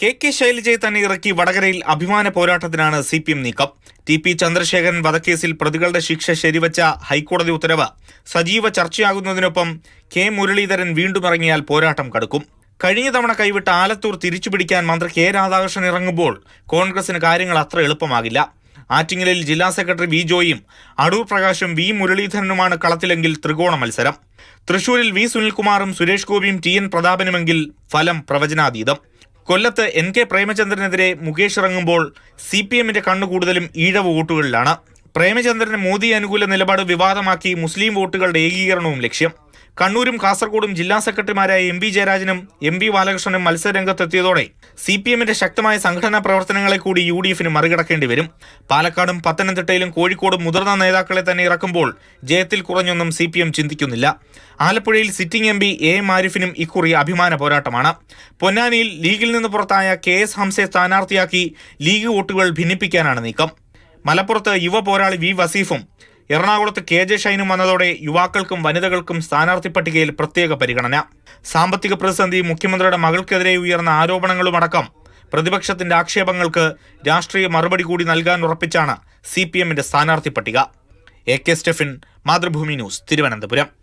K ശൈലജയെ തന്നെ ഇറക്കി വടകരയിൽ അഭിമാന പോരാട്ടത്തിനാണ് CPM നീക്കം. TP ചന്ദ്രശേഖരൻ വധക്കേസിൽ പ്രതികളുടെ ശിക്ഷ ശരിവച്ച ഹൈക്കോടതി ഉത്തരവ് സജീവ ചർച്ചയാകുന്നതിനൊപ്പം K മുരളീധരൻ വീണ്ടും ഇറങ്ങിയാൽ പോരാട്ടം കടുക്കും. കഴിഞ്ഞ തവണ കൈവിട്ട ആലത്തൂർ തിരിച്ചുപിടിക്കാൻ മന്ത്രി K രാധാകൃഷ്ണൻ ഇറങ്ങുമ്പോൾ കോൺഗ്രസിന് കാര്യങ്ങൾ അത്ര എളുപ്പമാകില്ല. ആറ്റിങ്ങലിൽ ജില്ലാ സെക്രട്ടറി V ജോയും അടൂർ പ്രകാശും V മുരളീധരനുമാണ് കളത്തിലെങ്കിൽ ത്രികോണ മത്സരം. തൃശൂരിൽ V സുനിൽകുമാറും സുരേഷ് ഗോപിയും TN പ്രതാപനുമെങ്കിൽ ഫലം പ്രവചനാതീതം. കൊല്ലത്ത് NK പ്രേമചന്ദ്രനെതിരെ മുകേഷ് ഇറങ്ങുമ്പോൾ CPMന്റെ കണ്ണു കൂടുതലും ഈഴവ വോട്ടുകളിലാണ്. പ്രേമചന്ദ്രന് മോദി അനുകൂല നിലപാട് വിവാദമാക്കി മുസ്ലിം വോട്ടുകളുടെ ഏകീകരണവും ലക്ഷ്യം. കണ്ണൂരും കാസർഗോഡും ജില്ലാ സെക്രട്ടറിമാരായ MV ജയരാജനും MV ബാലകൃഷ്ണനും മത്സരരംഗത്തെത്തിയതോടെ CPMന്റെ ശക്തമായ സംഘടനാ പ്രവർത്തനങ്ങളെ കൂടി UDFന് മറികടക്കേണ്ടി വരും. പാലക്കാടും പത്തനംതിട്ടയിലും കോഴിക്കോടും മുതിർന്ന നേതാക്കളെ തന്നെ ഇറക്കുമ്പോൾ ജയത്തിൽ കുറഞ്ഞൊന്നും CPM ചിന്തിക്കുന്നില്ല. ആലപ്പുഴയിൽ സിറ്റിംഗ് MP AM ആരിഫിനും ഇക്കുറി അഭിമാന പോരാട്ടമാണ്. പൊന്നാനിയിൽ ലീഗിൽ നിന്ന് പുറത്തായ KS ഹംസയെ സ്ഥാനാർത്ഥിയാക്കി ലീഗ് വോട്ടുകൾ ഭിന്നിപ്പിക്കാനാണ് നീക്കം. മലപ്പുറത്ത് യുവ പോരാളി V വസീഫും എറണാകുളത്ത് KJ ഷൈനും വന്നതോടെ യുവാക്കൾക്കും വനിതകൾക്കും സ്ഥാനാർത്ഥി പട്ടികയിൽ പ്രത്യേക പരിഗണന. സാമ്പത്തിക പ്രതിസന്ധി, മുഖ്യമന്ത്രിയുടെ മകൾക്കെതിരെ ഉയർന്ന ആരോപണങ്ങളുമടക്കം പ്രതിപക്ഷത്തിന്റെ ആക്ഷേപങ്ങൾക്ക് രാഷ്ട്രീയ മറുപടി കൂടി നൽകാൻ ഉറപ്പിച്ചാണ് CPMന്റെ സ്ഥാനാർത്ഥി പട്ടിക. AK Stephin, Mathrubhumi news, Thiruvananthapuram.